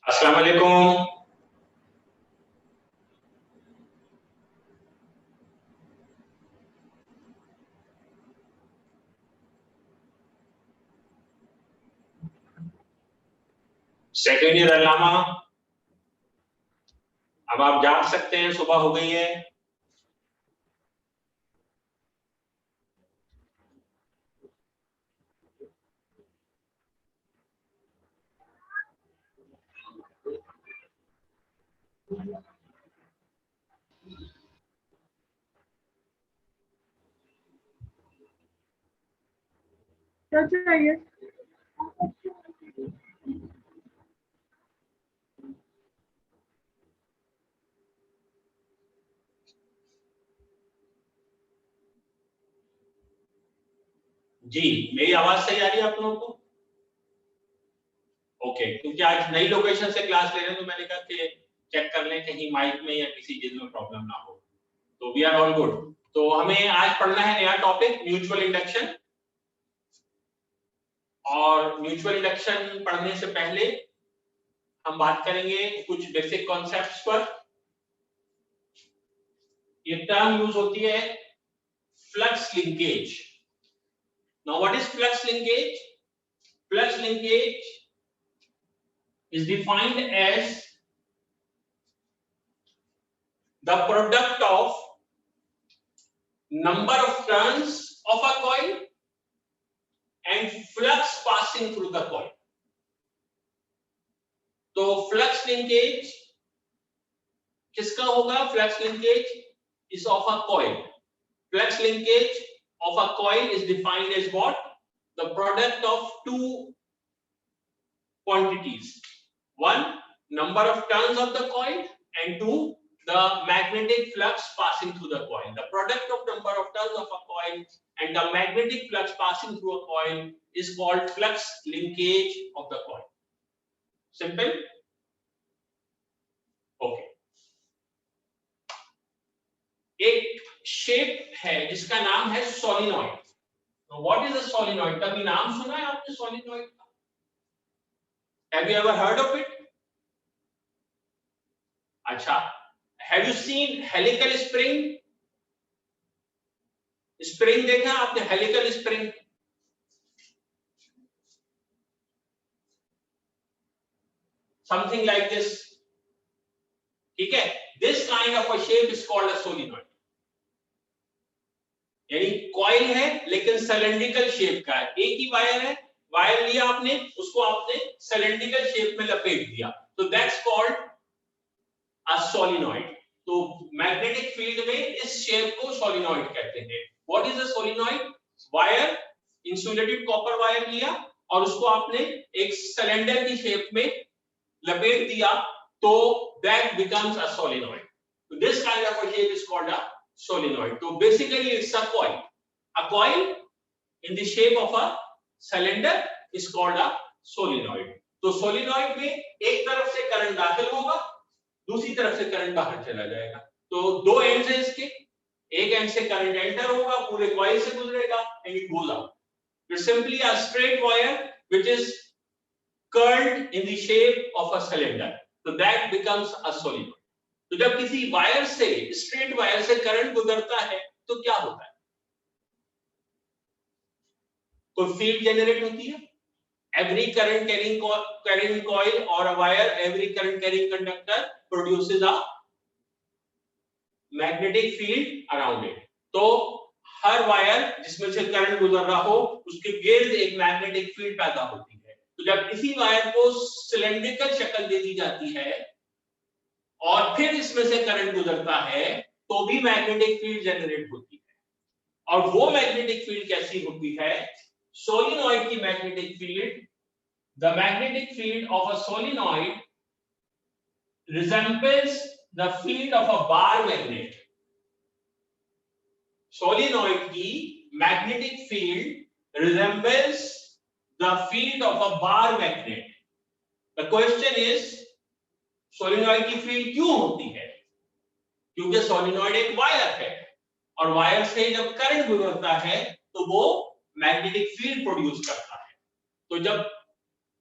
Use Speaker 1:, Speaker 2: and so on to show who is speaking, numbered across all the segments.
Speaker 1: अस्सलाम वालेकुम। Second year अल्लामा, अब आप जाग सकते हैं, सुबह हो गई है।
Speaker 2: क्या चाहिए?
Speaker 1: जी, मेरी आवाज सही आ रही है आप लोगों को? ओके, क्योंकि आज नई लोकेशन से क्लास ले रहे हैं तो मैंने कहा कि चेक कर लें कहीं माइक में या किसी चीज में प्रॉब्लम ना हो। तो वी आर ऑल गुड। तो हमें आज पढ़ना है नया टॉपिक म्यूचुअल इंडक्शन। और म्यूचुअल इंडक्शन पढ़ने से पहले हम बात करेंगे कुछ बेसिक कॉन्सेप्ट्स पर। ये टर्म यूज होती है flux linkage. Now what is flux linkage? Flux linkage is defined as the product of number of turns of a coil and flux passing through the coil. तो flux linkage किसका होगा? Flux linkage is of a coil. Flux linkage of a coil is defined as what? The product of two quantities. One, number of turns of the coil, and two, the magnetic flux passing through the coil. The product of number of turns of a coil and the magnetic flux passing through a coil is called flux linkage of the coil. Simple? Okay. एक shape है जिसका नाम है solenoid. Now, what is a solenoid? कभी नाम सुना है आपने सोलिनॉइड का? Have you ever heard of it? अच्छा, have you seen helical spring? Spring देखा आपने? Helical spring. Something like this, ठीक है? This kind of a shape is called a solenoid. यानी कॉइल है लेकिन सिलेंड्रिकल शेप का है। एक ही वायर है, वायर लिया आपने, उसको आपने सिलेंड्रिकल शेप में लपेट दिया, तो दैट्स कॉल्ड अ सोलिनॉइड। तो मैग्नेटिक फील्ड में इस शेप को सोलिनॉइड कहते हैं। What is a solenoid? Wire, insulated copper wire लिया और उसको आपने एक सिलेंडर की शेप में लपेट दिया, तो दैट बिकम्स अ सोलिनॉइड। तो this kind of a shape is called a solenoid. So basically it's a coil. A coil in the shape of a cylinder is called a solenoid. तो solenoid में एक तरफ से current दाखिल होगा, दूसरी तरफ से करंट बाहर चला जाएगा। तो दो एंड्स हैं इसके, एक एंड से करंट एंटर होगा, पूरे कॉइल से गुजरेगा and it goes out. It's simply a straight wire which is curled in the shape of a cylinder. So that becomes a solenoid. तो जब किसी वायर से, स्ट्रेट वायर से करंट गुजरता है तो क्या होता है? कोई फील्ड जनरेट होती है। एवरी करंट कैरिंग कॉइल और a wire, every current carrying conductor produces a magnetic field around it. तो हर वायर जिसमें से करंट गुजर रहा हो उसके गिर्द एक मैग्नेटिक फील्ड पैदा होती है। तो जब किसी वायर को सिलेंड्रिकल शक्ल दे दी जाती है और फिर इसमें से करंट गुजरता है तो भी मैग्नेटिक फील्ड जनरेट होती है। और वो मैग्नेटिक फील्ड कैसी होती है? सोलिनॉइड की magnetic field, the magnetic field of a solenoid resembles the field of a bar magnet. Solenoid की magnetic field resembles the field of a bar magnet. The question is, solenoid की field क्यों होती है? क्योंकि solenoid एक wire है और wire से जब करंट गुजरता है तो वो मैग्नेटिक फील्ड प्रोड्यूस करता है। तो जब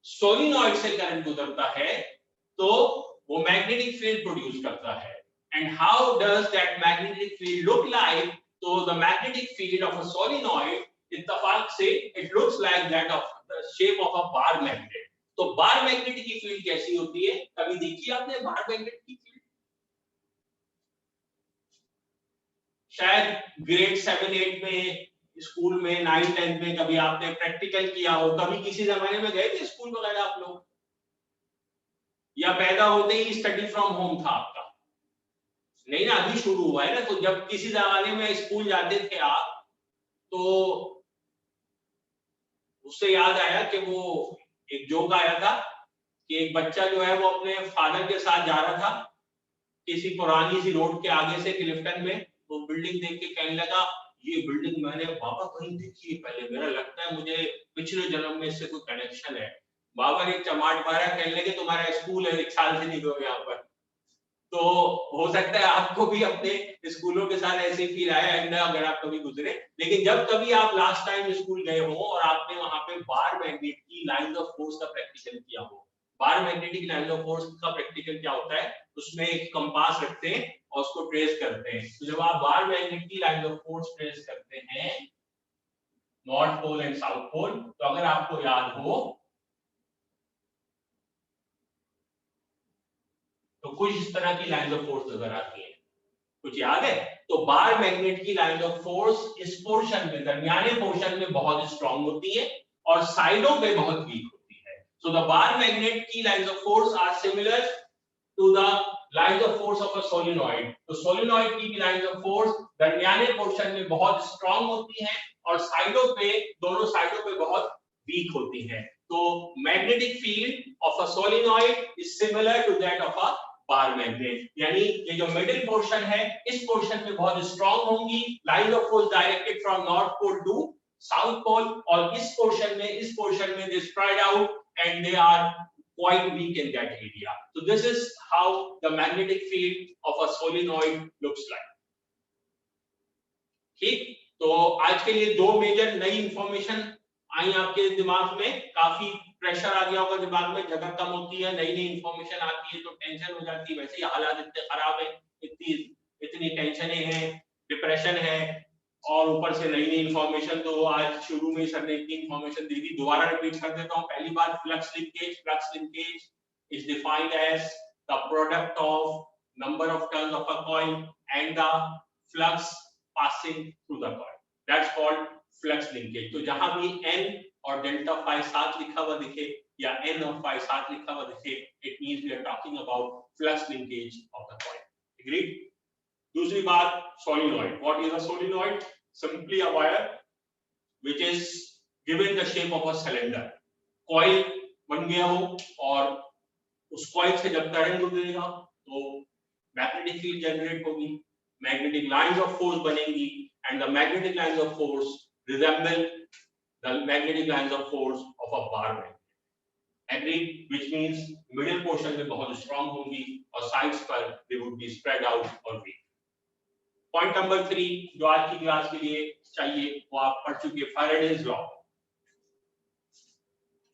Speaker 1: सोलिनॉइड से करंट गुजरता है तो वो मैग्नेटिक फील्ड प्रोड्यूस करता है। And how does that magnetic field look like? तो the magnetic field of a solenoid, इत्तेफाक से it looks like that of the shape of a bar magnet. तो बार मैग्नेट की फील्ड कैसी होती है? कभी देखी आपने बार मैग्नेट की फील्ड? शायद ग्रेड 7-8 में, स्कूल में 9-10 में कभी आपने प्रैक्टिकल किया हो। कभी किसी जमाने में गए थे स्कूल वगैरह आप लोग, या पैदा होते ही स्टडी फ्रॉम होम था आपका? नहीं ना, अभी शुरू हुआ है ना। तो जब किसी जमाने में स्कूल जाते थे आप, तो उससे याद आया कि वो एक जोक आया था कि एक बच्चा जो है वो अपने फादर के साथ जा रहा था किसी पुरानी सी रोड के आगे से क्लिफ्टन में। वो बिल्डिंग देख के कहने लगा, ये बिल्डिंग मैंने बाबा कहीं देखी है पहले, मेरा लगता है मुझे पिछले जन्म में इससे कोई कनेक्शन है। बाबा ने चमाट मारा, कहने लगे तुम्हारा स्कूल है, 1 साल से नहीं हो यहाँ पर। तो हो सकता है आपको भी अपने स्कूलों के साथ ऐसे फील आया है अगर आप कभी गुजरे। लेकिन जब कभी आप लास्ट टाइम स्कूल गए हो और आपने वहां पे बार मैग्नेट की लाइन ऑफ फोर्स का प्रैक्टिकल किया हो। बार मैग्नेटिक लाइन ऑफ फोर्स का प्रैक्टिकल क्या होता है? उसमें एक कंपास रखते हैं और उसको ट्रेस करते हैं। तो जब आप बार मैग्नेट की लाइन ऑफ फोर्स ट्रेस करते हैं, north pole and south pole, तो अगर आपको याद हो तो कुछ इस तरह की लाइन ऑफ फोर्स नजर आती है। कुछ याद है? तो बार मैग्नेट की लाइन ऑफ फोर्स इस पोर्शन में, दरमियाने पोर्शन में बहुत स्ट्रांग होती है और साइडों पे बहुत वीक होती है। सो द बार मैग्नेट की lines of force are similar to the lines of force of a solenoid. तो सोलिनॉइड की लाइंस ऑफ फोर्स दरमियाने पोर्शन में बहुत स्ट्रांग होती है और साइडों पे, दोनों साइडों पे बहुत वीक होती है। तो magnetic field of a solenoid is similar to that of a bar magnet. यानी ये जो मिडिल पोर्शन है, इस पोर्शन में बहुत स्ट्रांग होंगी, line of force directed from north pole to south pole, और इस पोर्शन में they spread out and they are quite weak in that area. So this is how the magnetic field of a solenoid looks like. ठीक, तो आज के लिए 2 major नई information आई आपके दिमाग में। काफी प्रेशर आ गया होगा दिमाग में, जगह कम होती है, नई नई इंफॉर्मेशन आती है तो टेंशन हो जाती है। वैसे ही हालात इतने खराब है, इतनी टेंशनें हैं, डिप्रेशन है, और ऊपर से नई नई इंफॉर्मेशन। तो आज शुरू में सर ने इतनी इंफॉर्मेशन दी थी, दोबारा रिपीट कर देता हूं। पहली बात, flux linkage is defined as the product of number of turns of a coil and the flux passing through the coil, that's called flux linkage। तो जहां भी n और डेल्टा phi साथ लिखा हुआ दिखे या n और phi साथ लिखा हुआ दिखे, it means we are talking about flux linkage of the coil। agreed? दूसरी बात, solenoid। what is a solenoid? simply a wire which is given the shape of a cylinder। coil बन गया हो और उस coil से जब करंट गुजरेगा तो मैग्नेटिक फील्ड जनरेट होगी, magnetic lines of force बनेंगी, and the magnetic lines of force resemble the magnetic lines of force of a bar magnet। Agreed? which means middle portion में बहुत strong होंगी और sides पर they would be spread out or weak। point number 3 जो आज की class के लिए चाहिए वो आप पढ़ चुके, Faraday's law।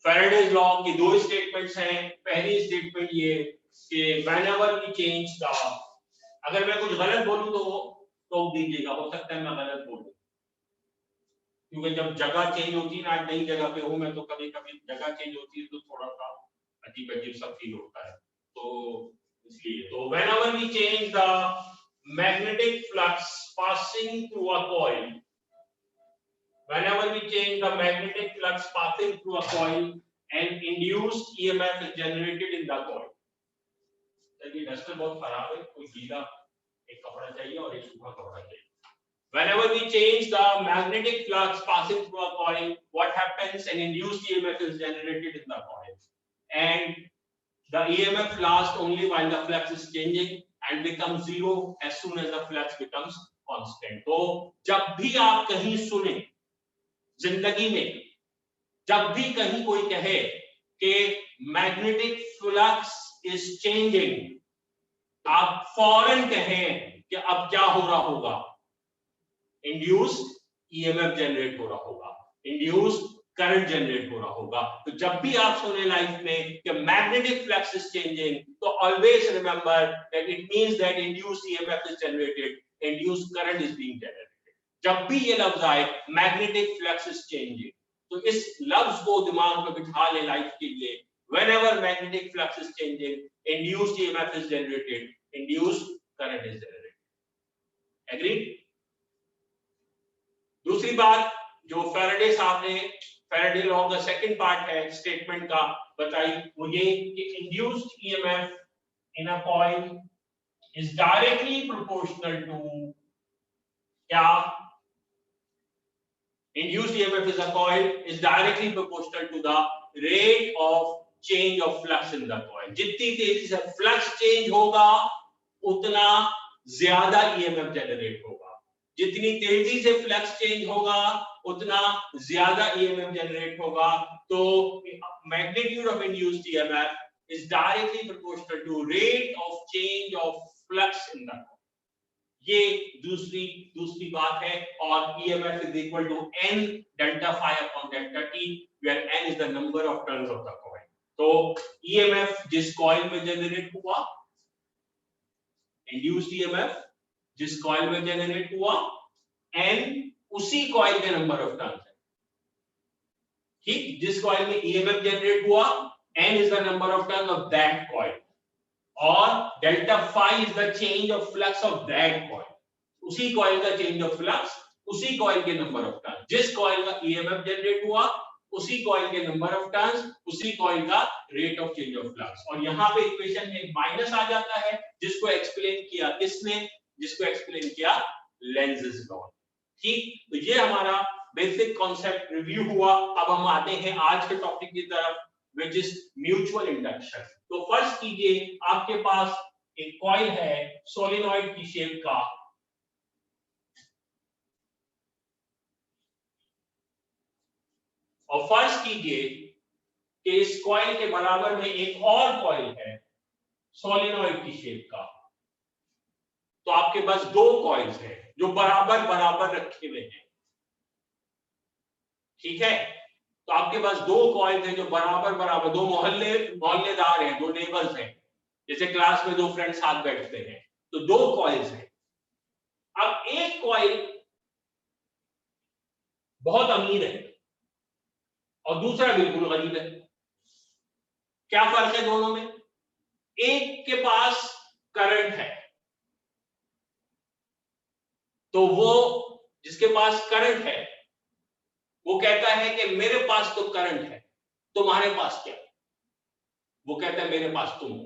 Speaker 1: Faraday's law की 2 स्टेटमेंट्स हैं। पहली स्टेटमेंट ये कि whenever we change the, अगर मैं कुछ गलत बोलूं तो टोक दीजिएगा, हो सकता है मैं गलत बोलूं, क्योंकि जब जगह चेंज होती है ना, नई जगह पे हूं मैं, तो कभी कभी जगह चेंज होती है तो थोड़ा सा अजीब अजीब सा फील होता है। तो इसलिए, तो whenever we change the magnetic flux passing through a coil, whenever we change the magnetic flux passing through a coil, an induced EMF is generated in the coil। ये डस्टर बहुत खराब है, कोई गीला एक कपड़ा चाहिए और एक सूखा कपड़ा चाहिए। Whenever we change the magnetic flux passing through a coil, what happens? An induced EMF is generated in the coil, and the EMF lasts only while the flux is changing and becomes zero as soon as the flux becomes constant। तो जब भी आप कहीं सुने जिंदगी में, जब भी कहीं कोई कहे कि मैग्नेटिक फ्लक्स is changing, आप फौरन कहें कि अब क्या हो रहा होगा? इंड्यूस्ड ईएमएफ जनरेट हो रहा होगा, इंड्यूस्ड करंट जनरेट हो रहा होगा। तो जब भी आप सुने लाइफ में कि मैग्नेटिक फ्लक्स इज चेंजिंग, तो always remember that it means that induced EMF is generated, induced current is being generated. जब भी ये लफ्ज आए मैग्नेटिक फ्लक्स इज चेंजिंग, तो इस लफ्ज को दिमाग में बिठा ले लाइफ के लिए। whenever magnetic flux is changing, induced EMF is generated, induced current is generated. Agreed? दूसरी बात जो फैराडे साहब ने फैराडे लॉ का सेकंड पार्ट है स्टेटमेंट का बताई, वो ये कि induced EMF in a coil is directly proportional to क्या? Induced EMF is a coil is directly proportional to the rate of change of flux in the coil. जितनी तेजी से फ्लक्स चेंज होगा उतना ज्यादा EMF जनरेट होगा, जितनी तेजी से फ्लक्स चेंज होगा उतना ज्यादा EMF जनरेट होगा। तो magnitude of induced EMF is directly proportional to rate of change of flux in the coil. ये दूसरी बात है। और EMF is equal to n delta phi upon delta t, where n is the number of turns of the coil. तो EMF जिस coil में generate हुआ, induced EMF जिस कॉइल में जनरेट हुआ, n उसी कॉइल के नंबर ऑफ टर्न्स है। ठीक, जिस कॉइल में EMF जनरेट हुआ, n is the number of turns of that coil. और delta phi is the change of flux of that coil, उसी कॉइल का चेंज ऑफ फ्लक्स, उसी कॉइल के नंबर ऑफ टर्न्स। जिस कॉइल का EMF generate हुआ उसी कॉइल के नंबर ऑफ टर्न्स, उसी कॉइल का rate of change of flux. और यहाँ पे इक्वेशन में माइनस आ जाता है, जिसको एक्सप्लेन किया किसने? जिसको एक्सप्लेन किया लेंज़ेस लॉ। ठीक, तो ये हमारा बेसिक कॉन्सेप्ट रिव्यू हुआ। अब हम आते हैं आज के टॉपिक की तरफ, which is mutual induction। तो फर्ज कीजिए आपके पास एक कॉइल है सोलेनॉइड की शेप का, और फर्ज कीजिए कि इस कॉइल के बराबर में एक और कॉइल है सोलेनॉइड की शेप का। तो आपके पास दो कॉइल्स हैं जो बराबर बराबर रखे हुए हैं। ठीक है, तो आपके पास दो कॉइल्स हैं जो बराबर बराबर, दो मोहल्लेदार हैं, दो नेबर्स हैं, जैसे क्लास में दो फ्रेंड्स साथ बैठते हैं। तो दो कॉइल्स हैं। अब एक कॉइल बहुत अमीर है और दूसरा बिल्कुल गरीब है। क्या फर्क है दोनों में? एक के पास करंट है, तो वो जिसके पास करंट है वो कहता है कि मेरे पास तो करंट है, तुम्हारे पास क्या? वो कहता है मेरे पास तुम हो।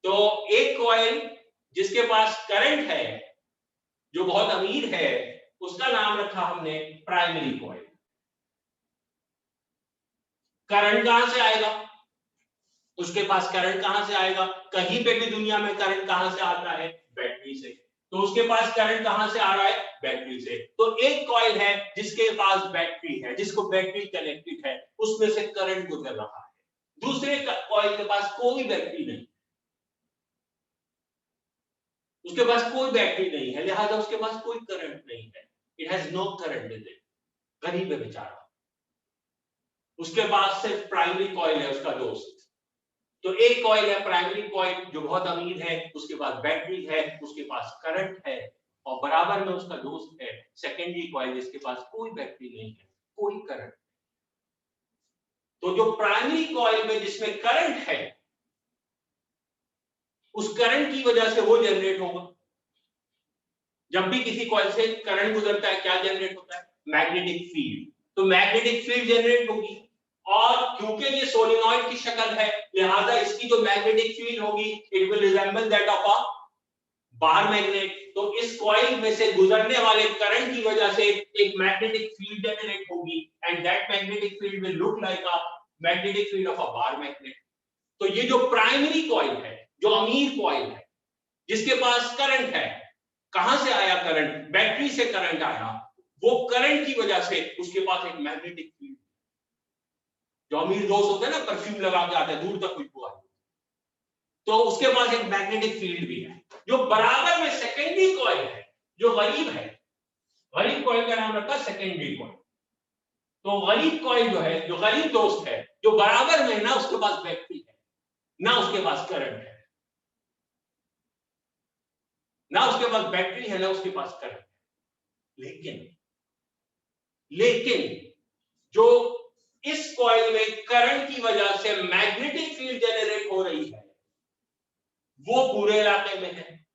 Speaker 1: तो एक कॉइल जिसके पास करंट है, जो बहुत अमीर है, उसका नाम रखा हमने प्राइमरी कॉइल। करंट कहां से आएगा? उसके पास करंट कहां से आएगा? कहीं पे भी दुनिया में करंट कहां से आता है? बैटरी से। तो उसके पास करंट कहां से आ रहा है? बैटरी से। तो एक कॉइल है जिसके पास बैटरी है, जिसको बैटरी कनेक्टेड है, उसमें से करंट गुजर रहा है। दूसरे कॉइल के पास कोई बैटरी नहीं, उसके पास कोई बैटरी नहीं है, लिहाजा उसके पास कोई करंट नहीं है। It has no current in it. गरीब है बेचारा, उसके पास सिर्फ प्राइमरी कॉइल है, उसका दोस्त। तो एक कॉइल है प्राइमरी कॉइल जो बहुत अमीर है, उसके पास बैटरी है, उसके पास करंट है, और बराबर में उसका दोस्त है सेकेंडरी कॉइल जिसके पास कोई बैटरी नहीं है, कोई करंट। तो जो प्राइमरी कॉइल में जिसमें करंट है, उस करंट की वजह से वो जनरेट होगा। जब भी किसी कॉइल से करंट गुजरता है, क्या जनरेट होता है? Magnetic field. तो मैग्नेटिक फील्ड जनरेट होगी, और क्योंकि ये सोलेनॉइड की शक्ल है, लिहाजा इसकी जो मैग्नेटिक फील्ड होगी it will resemble that of a bar magnet. तो इस कॉइल में से गुजरने वाले करंट की वजह से एक मैग्नेटिक फील्ड जनरेट होगी, and that magnetic field will look like a magnetic field of a bar magnet. तो ये जो प्राइमरी कॉइल है, जो अमीर कॉइल है, जिसके पास करंट है, कहां से आया करंट? बैटरी से करंट आया। वो करंट की वजह से उसके पास एक मैग्नेटिक फील्ड, जो अमीर दोस्त होते हैं ना, परफ्यूम लगा के आते हैं दूर तक खुशबू आती है, तो उसके पास एक मैग्नेटिक फील्ड भी है। जो बराबर में सेकेंडरी कॉइल है, जो गरीब है, गरीब कॉइल का नाम रखा सेकेंडरी कॉइल। तो गरीब कॉइल जो है, जो गरीब दोस्त है, जो बराबर में ना उसके पास बैटरी है, ना उसके पास करंट है, ना उसके पास बैटरी है, ना उसके पास करंट है। लेकिन जो इस कॉइल में करंट की वजह से मैग्नेटिक फील्ड जनरेट हो रही है, वो पूरे इलाके में है,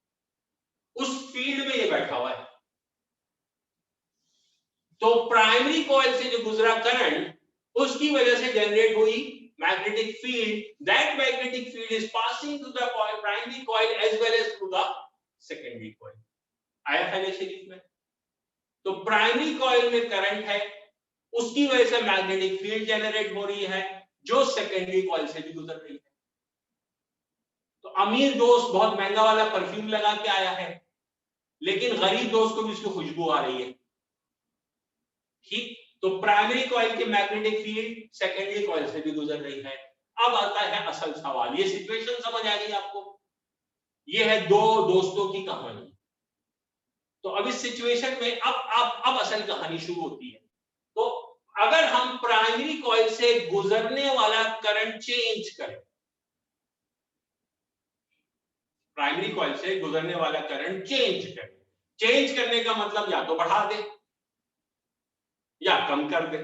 Speaker 1: उस फील्ड में ये बैठा हुआ है। तो प्राइमरी कॉइल से जो गुजरा करंट, उसकी वजह से जनरेट हुई magnetic field, that magnetic field is passing through the primary coil as well as through the secondary coil. आया था सीरीज में? तो प्राइमरी कॉइल में करंट है, उसकी वजह से मैग्नेटिक फील्ड जनरेट हो रही है, जो सेकेंडरी कॉइल से भी गुजर रही है। तो अमीर दोस्त बहुत महंगा वाला परफ्यूम लगा के आया है, लेकिन गरीब दोस्त को भी उसकी खुशबू आ रही है। ठीक, तो प्राइमरी कॉइल की मैग्नेटिक फील्ड सेकेंडरी कॉइल से भी गुजर रही है। अब आता है असल सवाल। ये सिचुएशन समझ आ गई आपको? ये है दो दोस्तों की कहानी। तो अब इस सिचुएशन में अब असल कहानी शुरू होती है। तो अगर हम प्राइमरी कॉइल से गुजरने वाला करंट चेंज करें, प्राइमरी कॉइल से गुजरने वाला करंट चेंज करें, चेंज करने का मतलब या तो बढ़ा दे या कम कर दे।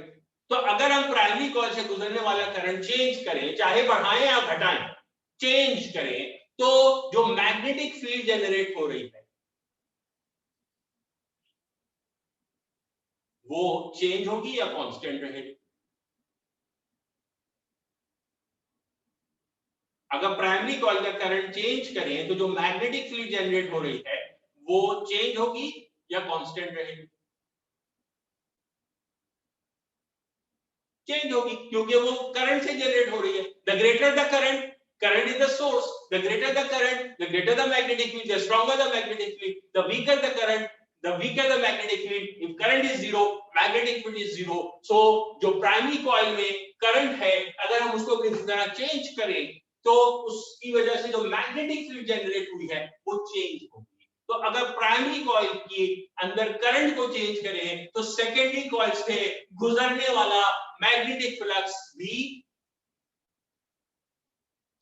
Speaker 1: तो अगर हम प्राइमरी कॉइल से गुजरने वाला करंट चेंज करें, चाहे बढ़ाएं या घटाएं, चेंज करें, तो जो मैग्नेटिक फील्ड जनरेट हो रही है वो चेंज होगी या कांस्टेंट रहेगी? अगर प्राइमरी कॉइल का करंट चेंज करें तो जो मैग्नेटिक फील्ड जनरेट हो रही है वो चेंज होगी या कांस्टेंट रहेगी? चेंज होगी, क्योंकि वो करंट से जनरेट हो रही है। The greater the current, current is the source, the greater the current, the greater the magnetic field, the stronger the magnetic field, the weaker the current, the weaker the magnetic field. If current is zero, magnetic field is zero. So जो primary coil में current है, अगर हम उसको किसी तरह change करें तो उसकी वजह से जो मैग्नेटिक फील्ड जनरेट हुई है वो चेंज होगी। तो अगर प्राइमरी कॉइल की अंदर करंट को चेंज करें तो सेकेंडरी कॉइल से गुजरने वाला मैग्नेटिक फ्लक्स भी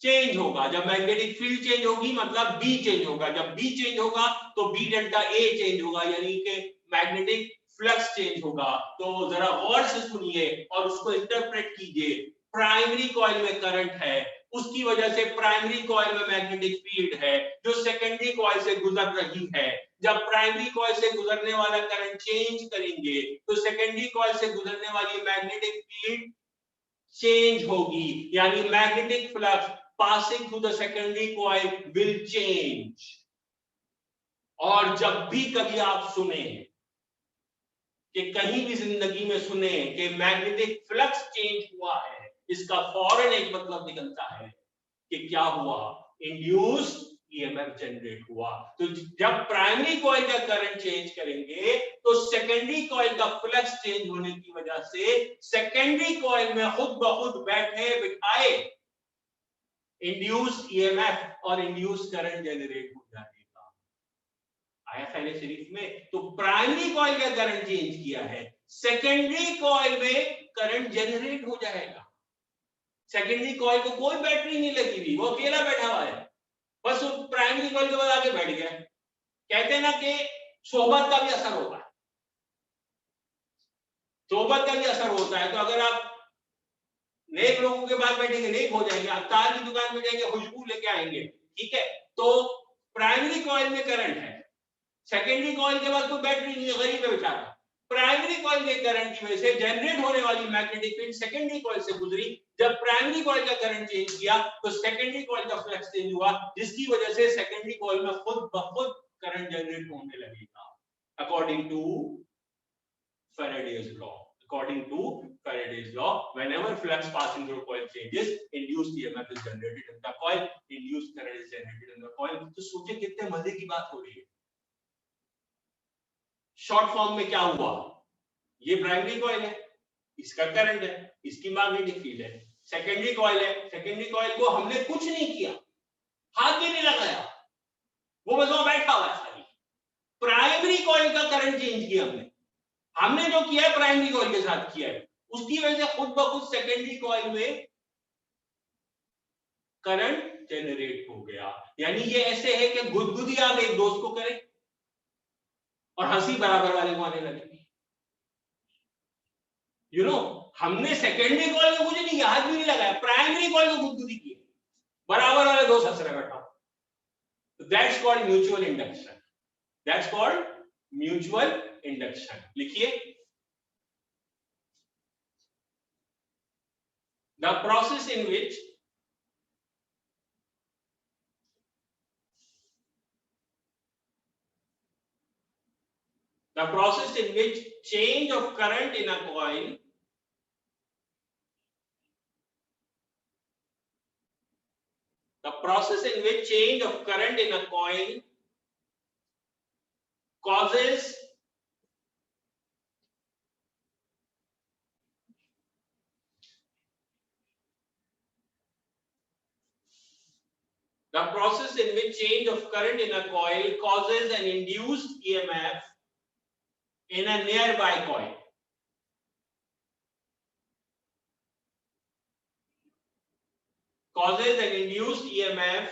Speaker 1: चेंज होगा। जब मैग्नेटिक फील्ड चेंज होगी मतलब बी चेंज होगा, जब बी चेंज होगा तो बी डेल्टा ए चेंज होगा, यानी कि मैग्नेटिक फ्लक्स चेंज होगा। तो जरा गौर से सुनिए और उसको इंटरप्रेट कीजिए। प्राइमरी कॉइल में करंट है, उसकी वजह से प्राइमरी कॉइल में मैग्नेटिक फील्ड है जो सेकेंडरी कॉइल से गुजर रही है। जब प्राइमरी कॉइल से गुजरने वाला करंट चेंज करेंगे तो सेकेंडरी कॉइल से गुजरने वाली मैग्नेटिक फील्ड चेंज होगी, यानी magnetic flux passing through the secondary coil will change। और जब भी कभी आप सुने कि कहीं भी जिंदगी में सुने कि मैग्नेटिक फ्लक्स चेंज हुआ है, इसका फौरन एक मतलब निकलता है कि क्या हुआ, इंड्यूस ईएमएफ जनरेट हुआ। तो जब प्राइमरी कॉइल का करंट चेंज करेंगे तो सेकेंडरी कॉइल का फ्लक्स चेंज होने की वजह से सेकेंडरी कॉइल में खुद ब खुद बैठे बिठाए इंड्यूस ईएमएफ और इंड्यूस करंट जनरेट हो जाएगा। आया पहले सीरीज में? तो प्राइमरी कॉइल का करंट चेंज किया है, सेकेंडरी कॉइल में करंट जनरेट हो जाएगा। सेकेंडरी कॉइल को कोई बैटरी नहीं लगी हुई, वो अकेला बैठा हुआ है, बस वो प्राइमरी कॉइल के बाद आगे बैठ गया। कहते हैं ना कि सोहबत का भी असर होता है, सोहबत का भी असर होता है। तो अगर आप नेक लोगों के पास बैठेंगे नेक हो जाएंगे, अत्तार की दुकान में जाएंगे खुशबू लेके आएंगे, ठीक है? तो प्राइमरी कॉइल में करंट है, सेकेंडरी कॉइल के बाद कोई बैटरी नहीं है, गरीब है बेचारा। प्राइमरी कॉइल के करंट की वजह से जनरेट होने वाली मैग्नेटिक फील्ड सेकेंडरी कॉइल से गुजरी। जब प्राइमरी कॉइल का करंट चेंज किया तो सेकेंडरी कॉइल का फ्लक्स चेंज हुआ, जिसकी वजह से सेकेंडरी कॉइल में खुद ब खुद करंट जनरेट होने लगेगा, according to Faraday's law। According to Faraday's law, whenever flux passing through a coil changes, induced EMF is generated in the coil, induced current is generated in the coil। तो सोचिए कितने मजे की बात हो रही है। शॉर्ट फॉर्म में क्या हुआ, ये प्राइमरी कॉइल है, इसका करंट है, इसकी मैग्नेटिक फील्ड है। सेकेंडरी कॉइल है, सेकेंडरी कॉइल को हमने कुछ नहीं किया, हाथ भी नहीं लगाया, वो बस वहां बैठा हुआ है खाली। प्राइमरी कॉइल का करंट चेंज किया हमने, हमने जो किया है प्राइमरी कॉइल के साथ किया है, उसकी वजह से खुद ब खुद सेकेंडरी कॉइल में करंट जनरेट हो गया। यानी ये ऐसे है कि गुदगुदी आप एक दोस्त को करें और हंसी बराबर वाले को आने लगेगी। यू नो, हमने सेकेंडरी कॉइल को कुछ नहीं किया, हाथ भी नहीं लगाया, प्राइमरी कॉइल को गुदगुदी की, बराबर वाले दोस्त हंस रहे बैठा। That's called mutual induction. That's called mutual induction. लिखिए, the process in which change of current in a coil causes an induced EMF in a nearby coil. Causes an induced EMF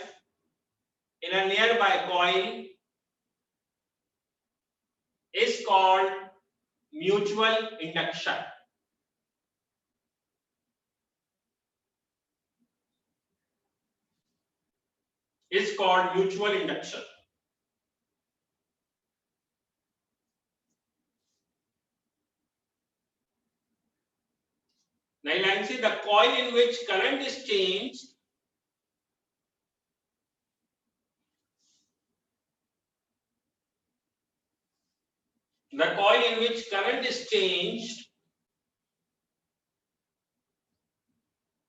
Speaker 1: in a nearby coil is called mutual induction. Is called mutual induction. Now you can see the coil in which current is changed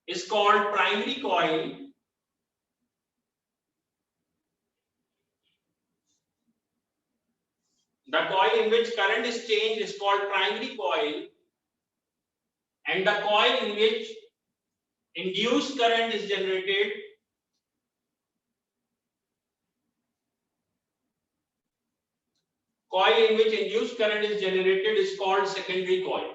Speaker 1: is called primary coil. The coil in which current is changed is called primary coil, and the coil in which induced current is generated is called secondary coil.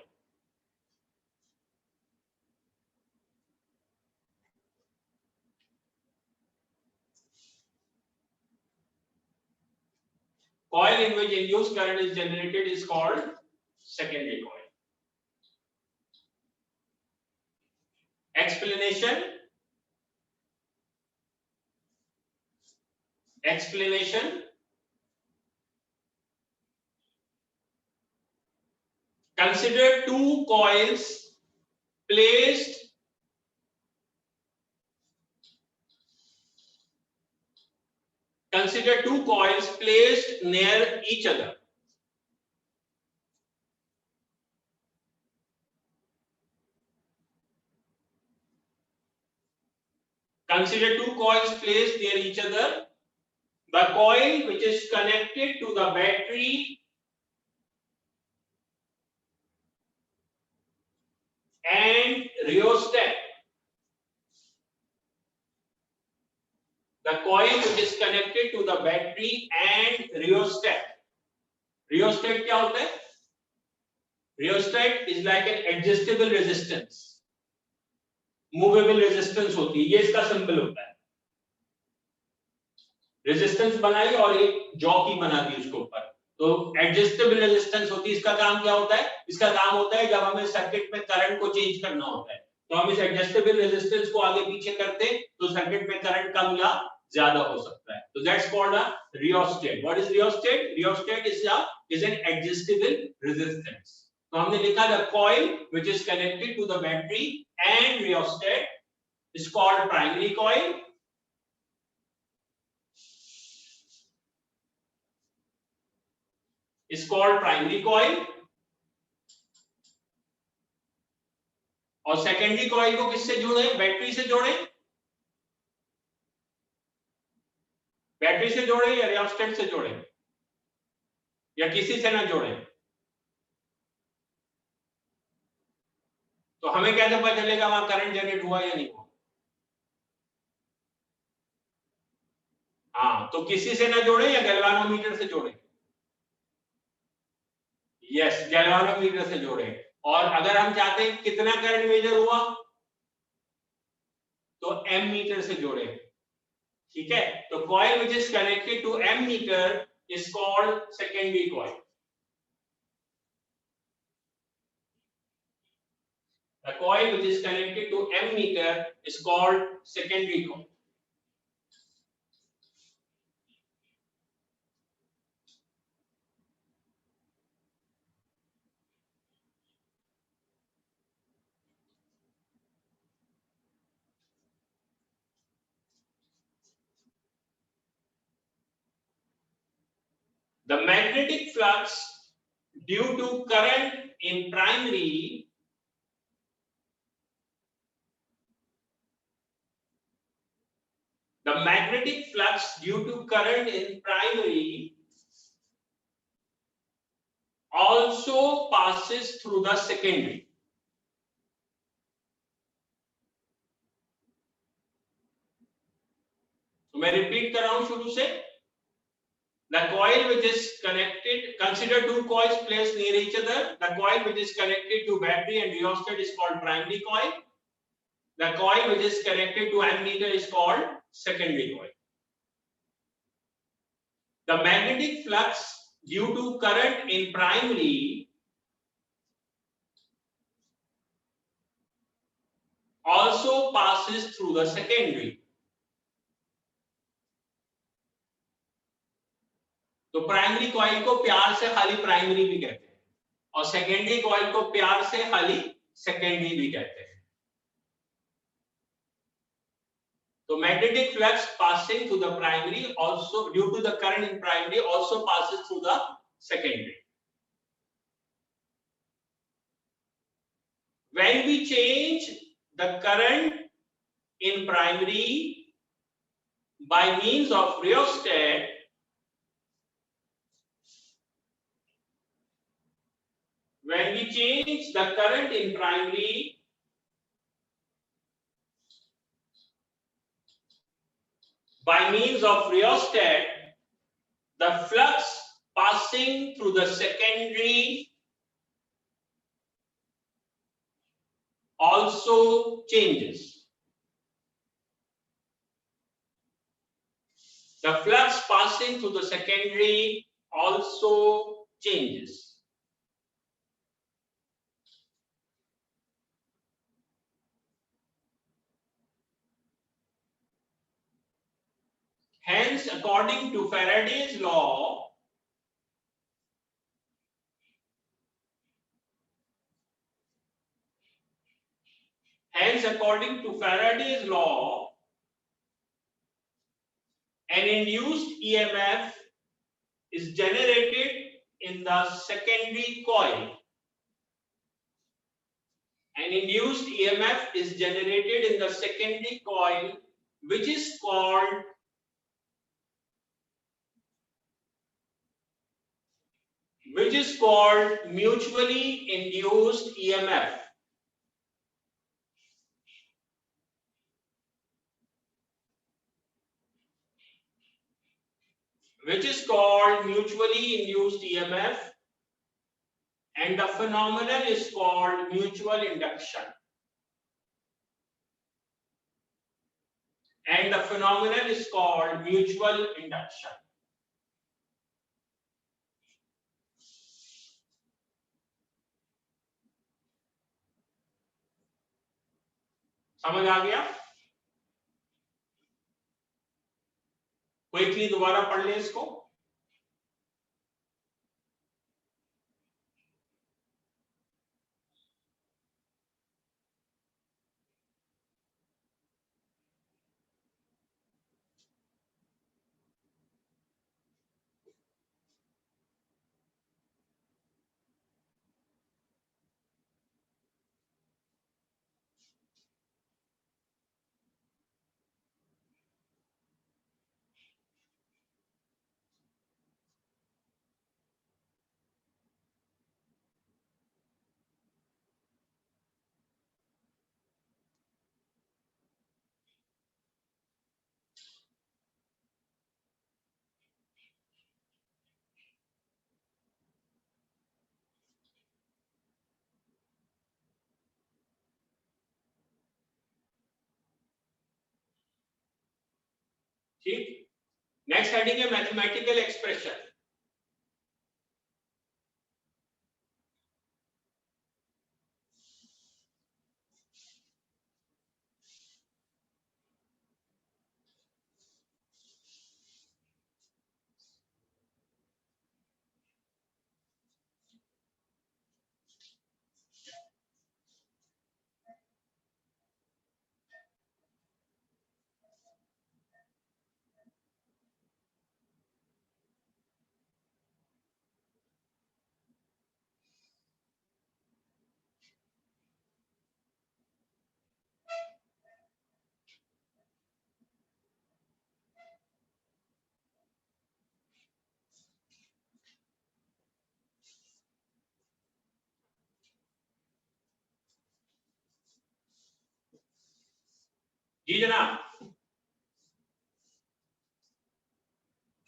Speaker 1: Coil in which induced current is generated is called secondary coil. Explanation. Consider two coils placed near each other. Consider two coils placed near each other. The coil which is connected to the battery and rheostat. The coil which is connected to the battery and rheostat. Rheostat क्या होता है? Rheostat is like an adjustable resistance. Movable resistance होती है, ये इसका symbol होता है। Resistance बनाई और एक जॉकी बना दी उसके ऊपर, तो एडजस्टेबल रेजिस्टेंस होती है। इसका काम क्या होता है? इसका काम होता है जब हमें सर्किट में करंट को चेंज करना होता है, तो हम इस एडजस्टेबल रेजिस्टेंस को आगे पीछे करते तो सर्किट में करंट कम या ज्यादा हो सकता है। तो that's called a rheostat. What is rheostat? Rheostat is an adjustable resistance. तो हमने लिखा the coil which is connected to the battery and rheostat is called primary coil, is called primary coil, और सेकेंडरी कॉइल को किससे जोड़े? Battery से जोड़े, battery से जोड़े या रियोस्टेट से जोड़े या किसी से ना जोड़े। तो हमें कैसे पता चलेगा वहां करंट जनरेट हुआ या नहीं हुआ? हाँ, तो किसी से ना जोड़े या गैल्वानोमीटर से जोड़े। यस, गैल्वेनोमीटर से जोड़े। और अगर हम चाहते हैं कितना करंट मेजर हुआ तो एम मीटर से जोड़े। ठीक है, तो coil which is connected to ammeter is called secondary coil. The coil which is connected to M meter is called secondary coil. The magnetic flux due to current in primary also passes through the secondary. तो मैं repeat कर रहा हूं शुरू से। The coil which is connected, consider two coils placed near each other. The coil which is connected to battery and rheostat is called primary coil. The coil which is connected to ammeter is called secondary coil. The magnetic flux due to current in primary also passes through the secondary. तो primary coil को प्यार से खाली primary भी कहते हैं और secondary coil को प्यार से खाली सेकेंडरी भी कहते हैं। तो magnetic flux passing through the primary also due to the current in primary also passes through the secondary. When we change the current in primary by means of rheostat, when we change the current in primary by means of rheostat, the flux passing through the secondary also changes. The flux passing through the secondary also changes. Hence, according to Faraday's law, an induced EMF is generated in the secondary coil. An induced EMF is generated in the secondary coil, which is called mutually induced EMF. Which is called mutually induced EMF, and the phenomenon is called mutual induction. And the phenomenon is called mutual induction. समझ आ गया? Quickly दोबारा पढ़ लें इसको। ठीक, next heading है mathematical expression. जी जनाब,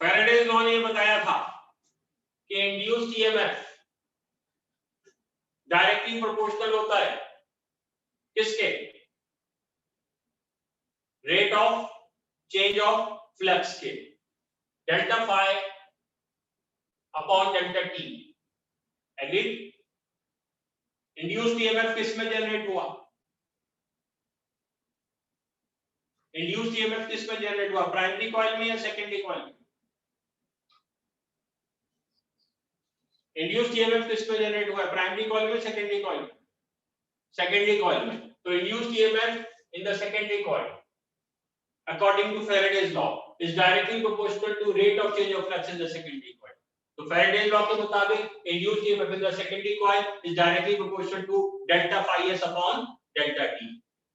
Speaker 1: Faraday's law ने ये बताया था कि इंड्यूस्ड ईएमएफ डायरेक्टली प्रोपोर्शनल होता है किसके? Rate of change of flux के, delta phi upon delta T. Agreed? Induced EMF किस में जनरेट हुआ? इंड्यूस्ड ईएमएफ किस में जनरेट हुआ? प्राइमरी कॉइल में या सेकेंडरी कॉइल में? इंड्यूस्ड ईएमएफ किस में जनरेट हुआ है? प्राइमरी कॉइल में, सेकेंडरी कॉइल में? सेकेंडरी कॉइल में। तो induced EMF in the secondary coil according to Faraday's law is directly proportional to rate of change of flux in the secondary coil. तो Faraday's law के मुताबिक induced EMF in the secondary coil is directly proportional to delta phi s upon delta t.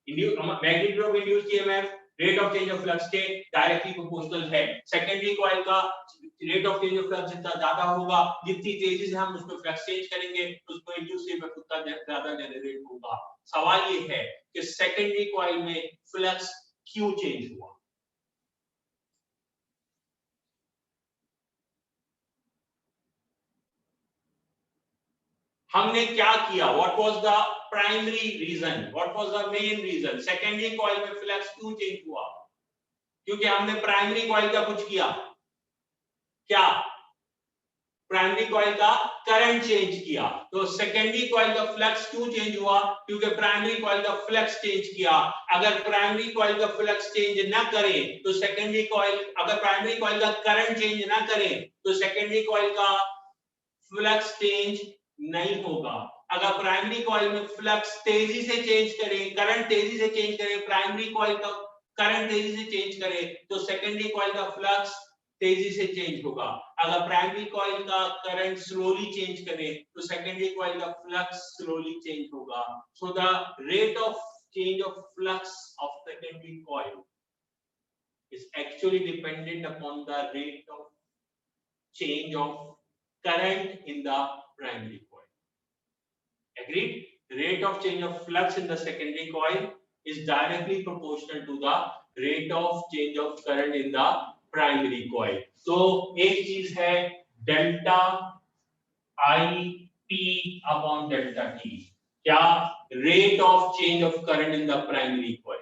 Speaker 1: Magnitude of induced EMF rate of change of flux के directly proportional है। secondary coil का rate of change of flux जितना ज्यादा होगा, जितनी तेजी से हम उसमें flux change करेंगे, उसको induced EMF उतना ज्यादा generate होगा। सवाल ये है कि secondary coil में flux क्यों चेंज हुआ? हमने क्या किया? What was the primary reason? What was the main reason? Secondary coil में फ्लक्स क्यों चेंज हुआ? क्योंकि हमने प्राइमरी कॉइल का कुछ किया। क्या? प्राइमरी कॉइल का करंट चेंज किया। तो सेकेंडरी कॉइल का फ्लक्स क्यों चेंज हुआ? क्योंकि प्राइमरी कॉइल का फ्लक्स चेंज किया। अगर प्राइमरी कॉइल का फ्लक्स चेंज ना करे तो सेकेंडरी कॉइल, अगर प्राइमरी कॉइल का करंट चेंज ना करे तो सेकेंडरी कॉइल का फ्लक्स चेंज नहीं होगा। अगर प्राइमरी कॉइल में फ्लक्स तेजी से चेंज करे, करंट तेजी से चेंज करे, प्राइमरी कॉइल का करंट तेजी से चेंज करे तो सेकेंडरी कॉइल का फ्लक्स तेजी से चेंज होगा। अगर प्राइमरी कॉइल का करंट स्लोली चेंज करे तो सेकेंडरी कॉइल का फ्लक्स स्लोली चेंज होगा। So the rate of change of flux of secondary coil is actually dependent upon the rate of change of current in the primary coil. Agreed? The rate of change of flux in the secondary coil is directly proportional to the rate of change of current in the primary coil. तो एक चीज है delta I T upon delta T, क्या? Rate of change of current in the primary coil.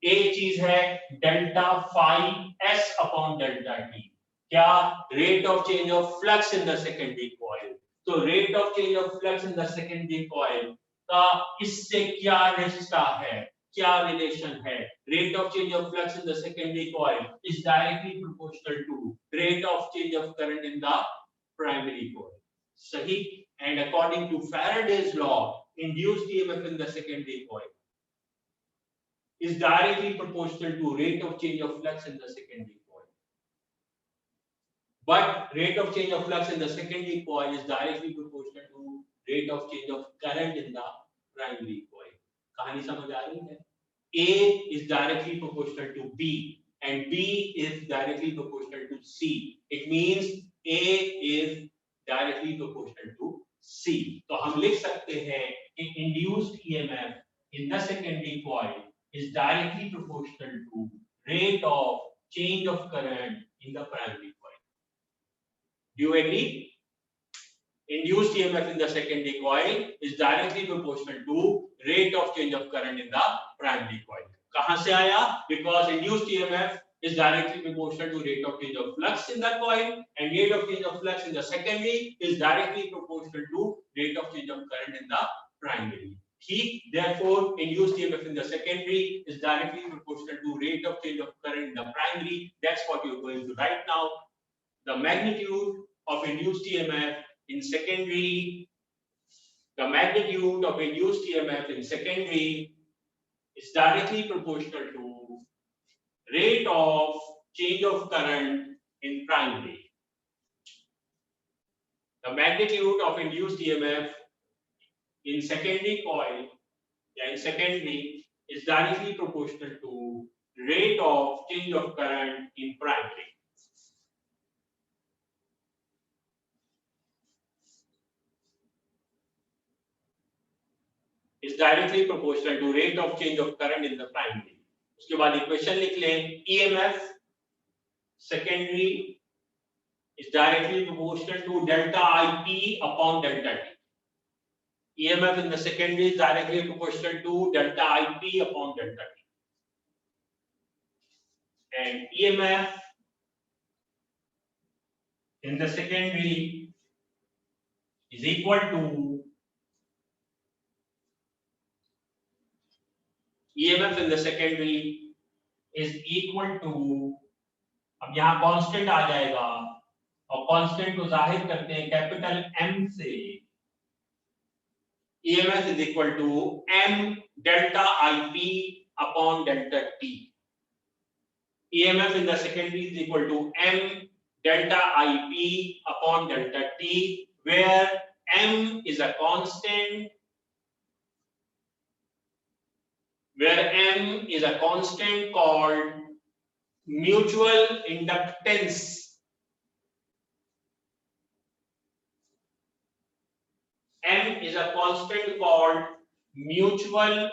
Speaker 1: एक चीज है delta phi S upon delta T, क्या? Rate of change of flux in the secondary coil. तो rate of change of flux in the secondary coil का इससे क्या रिश्ता है, क्या रिलेशन है? Rate of change of flux in the secondary coil is directly proportional to rate of change of current in the primary coil. सही? And according to Faraday's law, induced EMF in the secondary coil is directly proportional to rate of change of flux in the secondary coil. But rate of change of flux in the secondary coil is directly proportional to rate of change of current in the primary coil. कहानी समझ आ रही है? A is directly proportional to B and B is directly proportional to C. It means A is directly proportional to C. तो हम लिख सकते हैं कि induced EMF in the secondary coil is directly proportional to rate of change of current in the primary coil. Do you agree? Induced EMF in the secondary coil is directly proportional to rate of change of current in the primary coil. कहां से आया? Because induced EMF is directly proportional to rate of change of flux in the coil, and rate of change of flux in the secondary is directly proportional to rate of change of current in the primary. ठीक, therefore induced EMF in the secondary is directly proportional to rate of change of current in the primary. That's what you're going to write now. The magnitude of induced EMF in secondary, the magnitude of induced EMF in secondary is directly proportional to rate of change of current in primary. The magnitude of induced EMF in secondary coil, in secondary, is directly proportional to rate of change of current in primary. Is directly proportional to rate of change of current in the primary. उसके बाद equation लिख लें, EMF secondary is directly proportional to delta IP upon delta T. EMF in the secondary is directly proportional to delta IP upon delta T. And EMF in the secondary is equal to EMF in the secondary is equal to, अब यहाँ constant आ जाएगा और constant को जाहिर करते हैं capital M से. EMF is equal to M delta IP upon delta T. EMF in the secondary is equal to M delta IP upon delta T, where M is a constant, called mutual inductance. M is a constant called mutual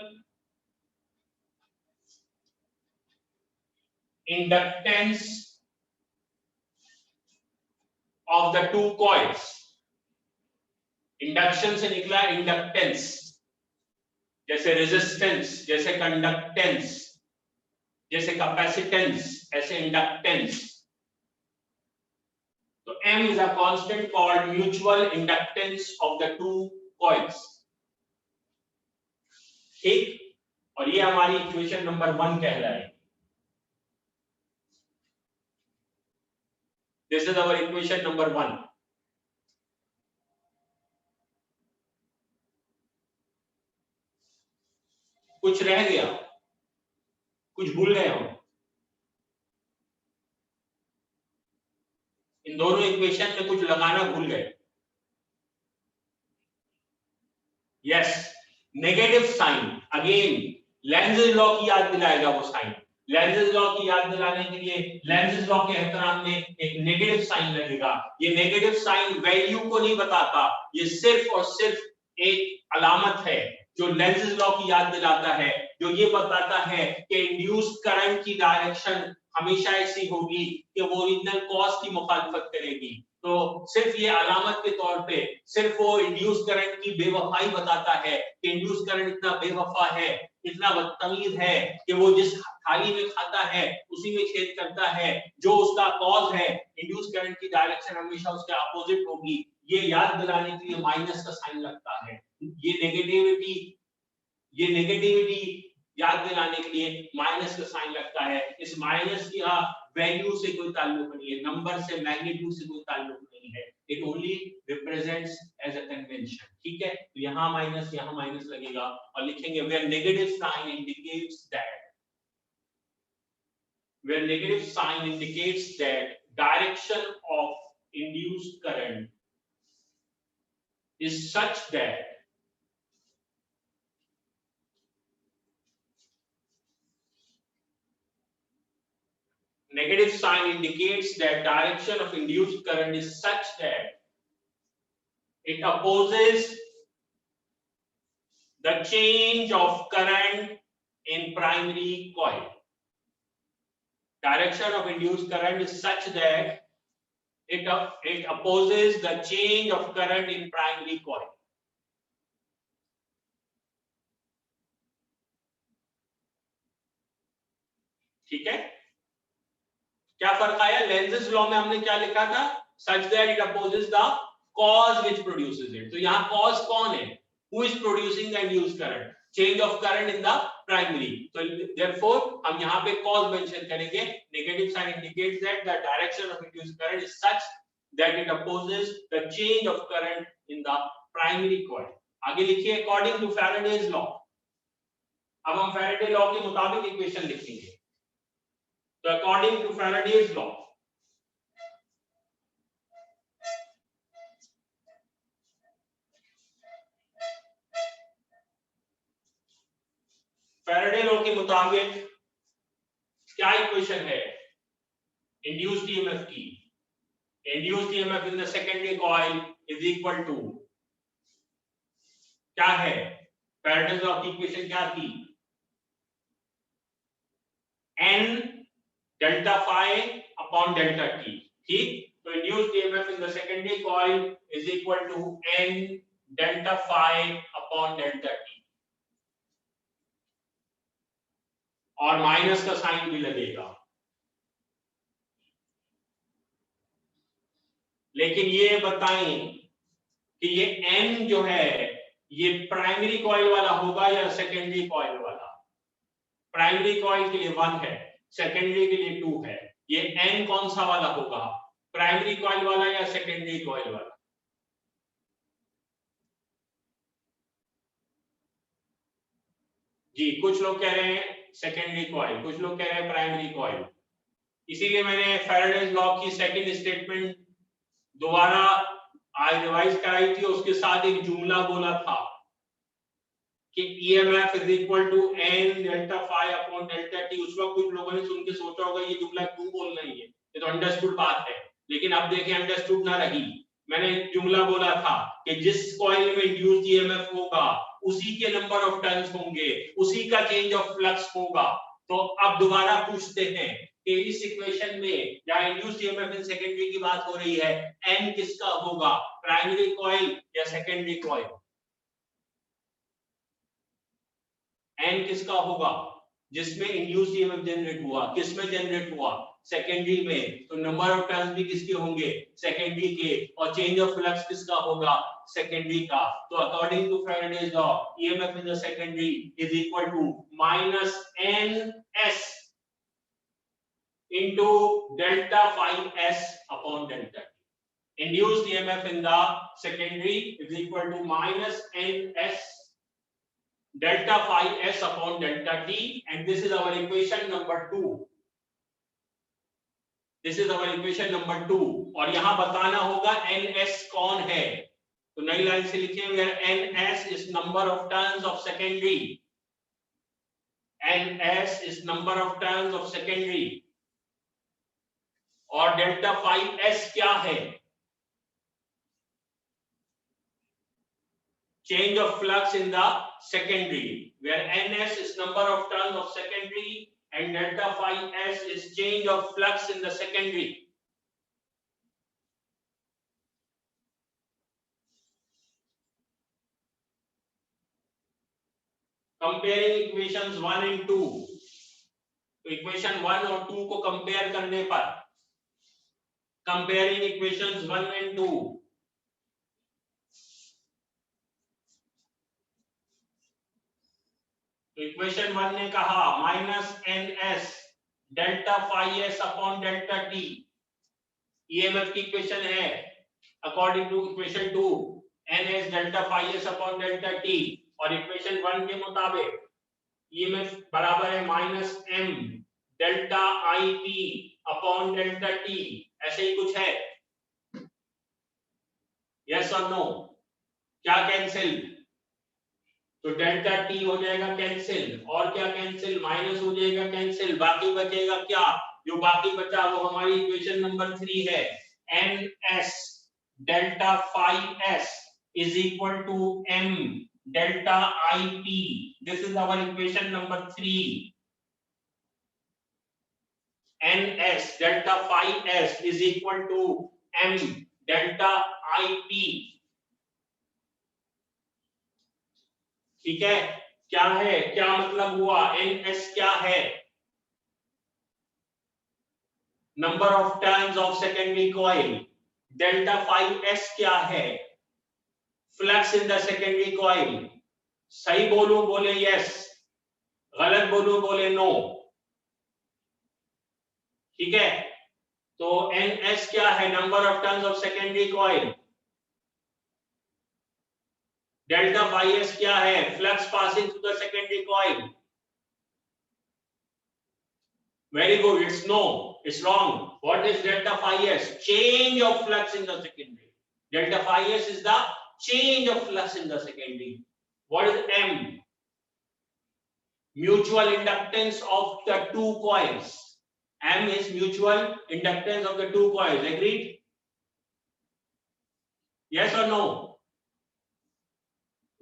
Speaker 1: inductance of the two coils. Induction से निकला inductance, जैसे resistance, जैसे conductance, जैसे capacitance, ऐसे inductance. तो M is a constant called mutual inductance of the two coils. ठीक, और ये हमारी इक्वेशन नंबर 1 कहलाएगी. This is our equation number 1. कुछ रह गया, कुछ भूल गए हम? इन दोनों इक्वेशन में कुछ लगाना भूल गए. Yes, negative sign. Again Lenz's law की याद दिलाएगा वो साइन. लेंज़ेस लॉ की याद दिलाने के लिए लेंज़ेस लॉ के एहतराम में एक नेगेटिव साइन लगेगा. ये नेगेटिव साइन वैल्यू को नहीं बताता, ये सिर्फ और सिर्फ एक अलामत है जो लेंज़ेस लॉ की याद दिलाता है, जो ये बताता है कि इंड्यूस्ड करंट की डायरेक्शन हमेशा ऐसी होगी कि वो ओरिजिनल कॉज की मुखालफत करेगी. तो सिर्फ ये अलामत के तौर पे सिर्फ वो इंड्यूस्ड करंट की बेवफाई बताता है कि इंड्यूस्ड करंट इतना बेवफा है, इतना बदतमीज है कि वो जिस थाली में खाता है उसी में छेद करता है. जो उसका कॉज है, इंड्यूस्ड करंट की डायरेक्शन हमेशा उसके अपोजिट होगी. ये याद दिलाने के लिए माइनस का साइन लगता है. ये नेगेटिविटी याद दिलाने के लिए माइनस का साइन लगता है. इस माइनस की वैल्यू से कोई ताल्लुक नहीं है, नंबर से, मैग्नीट्यूड से कोई ताल्लुक नहीं है. It only represents as a convention. ठीक है, तो यहाँ माइनस लगेगा और लिखेंगे where negative sign indicates that direction of induced current is such that negative sign indicates that direction of induced current is such that it opposes the change of current in primary coil. Direction of induced current is such that it opposes the change of current in primary coil. ठीक है, क्या फर्क आया? लेंज़ेस law में हमने क्या लिखा था? Such that it opposes the cause which produces it. तो यहाँ कॉज कौन है? Who is producing the induced current? Change of current in the primary. तो देयरफॉर हम यहाँ पे कॉज मेंशन करेंगे। Negative sign indicates that the direction of induced current is such that it opposes the change of current in the primary coil. आगे लिखिए according to Faraday's law. अब हम Faraday law के मुताबिक इक्वेशन लिखेंगे। तो according to Faraday's law, Faraday law के मुताबिक क्या इक्वेशन है इंड्यूस्ड ईएमएफ की? Induced EMF in the secondary coil is equal to क्या है? फैराडे लॉ की इक्वेशन क्या थी? n delta phi upon delta T. ठीक, तो induced EMF in the secondary coil is equal to n delta phi upon delta T, और minus का sign भी लगेगा। लेकिन ये बताएं कि ये n जो है ये प्राइमरी कॉइल वाला होगा या सेकेंडरी कॉइल वाला? प्राइमरी कॉइल के लिए 1 है, सेकेंडरी के लिए 2 है। ये n कौन सा वाला होगा? प्राइमरी कॉइल वाला या सेकेंडरी कॉइल वाला? जी, कुछ लोग कह रहे हैं सेकेंडरी कॉइल, कुछ लोग कह रहे हैं प्राइमरी कॉइल। इसीलिए मैंने फैराडेज लॉ की सेकंड स्टेटमेंट दोबारा आज रिवाइज कराई थी, उसके साथ एक जुमला बोला था कि EMF is equal to n delta phi upon delta T. उस वक्त कुछ लोगों ने सुन के सोचा होगा ये जुमला क्यों बोलना है, ये तो अंडरस्टूड बात है। लेकिन अब देखें अंडरस्टूड ना रही। मैंने जुमला बोला था कि जिस कॉइल में इंड्यूस्ड EMF होगा उसी के नंबर ऑफ टर्न्स होंगे, उसी का चेंज ऑफ फ्लक्स होगा। तो अब दोबारा पूछते हैं कि इस इक्वेशन में जहां इंड्यूस्ड ईएमएफ इन सेकेंडरी की बात हो रही है, n किसका होगा? प्राइमरी कॉइल या सेकेंडरी कॉइल? n किसका होगा? जिसमें इंड्यूस्ड ईएमएफ जनरेट हुआ। किसमें जनरेट हुआ? सेकेंडरी में। तो नंबर ऑफ टर्न्स भी किसके होंगे? सेकेंडरी के। और चेंज ऑफ फ्लक्स किसका होगा? सेकेंडरी का। तो according to Faraday's law, EMF in the secondary is equal to minus ns into delta phi s upon delta t. Induced EMF in the secondary is equal to minus ns delta phi s upon delta t, and this is our equation number 2. This is our equation number 2. और यहाँ बताना होगा ns कौन है। तो नई line से लिखेंगे ns is number of turns of secondary. ns is number of turns of secondary. और डेल्टा फाई एस क्या है? Change of flux in the secondary, where ns is number of turns of secondary and delta phi s is change of flux in the secondary. Comparing equations 1 and 2. तो equation 1 और 2 को compare करने पर, comparing equations 1 and 2, तो equation 1 ने कहा minus ns delta phi S upon delta t. EMF की equation है according to equation 2 ns delta phi S upon delta T, और इक्वेशन 1 के मुताबिक ईएमएफ बराबर है minus m delta I p upon delta t. ऐसे ही कुछ है? यस और नो? क्या कैंसिल? तो डेल्टा टी हो जाएगा कैंसिल, और क्या कैंसिल? माइनस हो जाएगा कैंसिल। बाकी बचेगा क्या? जो बाकी बचा वो हमारी इक्वेशन नंबर 3 है, ns delta phi s is equal to m delta I p. This is our equation number 3। ns delta phi s is equal to m delta I p. ठीक है, क्या है? क्या मतलब हुआ? ns क्या है? Number of turns of secondary coil, delta phi s क्या है, flux in the secondary coil. सही बोलूं बोले यस, गलत बोलूं बोले नो। ठीक है, तो एन एस क्या है, number of turns of secondary coil. Delta phi s क्या है, flux passing through the secondary coil. Very good. It's no. It's wrong. What is delta phi s? Change of flux in the secondary. Delta phi s is the change of flux in the secondary. What is M? Mutual inductance of the two coils. M is mutual inductance of the two coils. Agreed? Yes or no?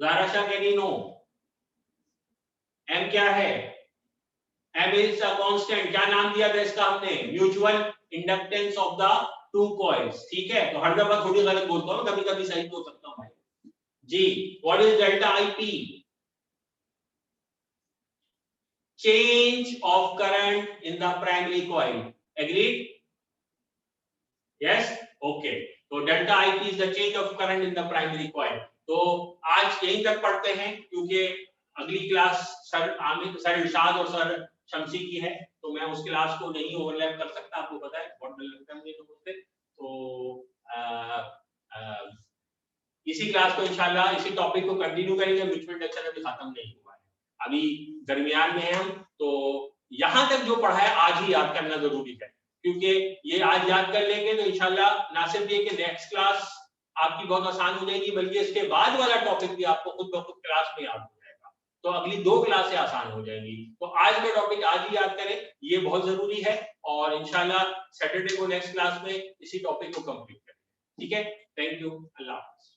Speaker 1: Zara Shah kehdi no. M क्या है? M is a constant. क्या नाम दिया था इसका हमने? Mutual inductance of the two coils. ठीक है, तो हर दफा थोड़ी गलत बोलता हूं, कभी कभी सही बोल सकता हूं भाई जी। What is delta IP? Change of current in the primary coil. Agreed? Yes, okay. तो delta IP is the change of current in the primary coil. तो आज यहीं तक पढ़ते हैं, क्योंकि अगली class sir Aamir, sir Irshad और सर शमसी की है, तो मैं उस क्लास को नहीं ओवरलैप कर सकता, आपको पता है, बहुत डर लगता है मुझे तो मुझसे। तो इसी क्लास को इंशाल्लाह इसी टॉपिक को कंटिन्यू करेंगे। म्यूचुअल इंडक्शन अभी खत्म नहीं हुआ है, अभी दरमियान में है हम। तो यहां तक जो पढ़ा है आज ही याद करना जरूरी है, क्योंकि ये आज याद कर लेंगे तो इंशाल्लाह ना सिर्फ ये कि नेक्स्ट क्लास आपकी बहुत आसान हो जाएगी, बल्कि इसके बाद वाला टॉपिक भी आपको खुद ब खुद क्लास में याद हो जाएगा। तो अगली 2 क्लासें आसान हो जाएंगी। तो आज का टॉपिक आज ही याद करें, ये बहुत जरूरी है, और इंशाल्लाह सैटरडे को नेक्स्ट क्लास में इसी टॉपिक को कंप्लीट करें। ठीक है, थैंक यू, अल्लाह हाफ़िज़।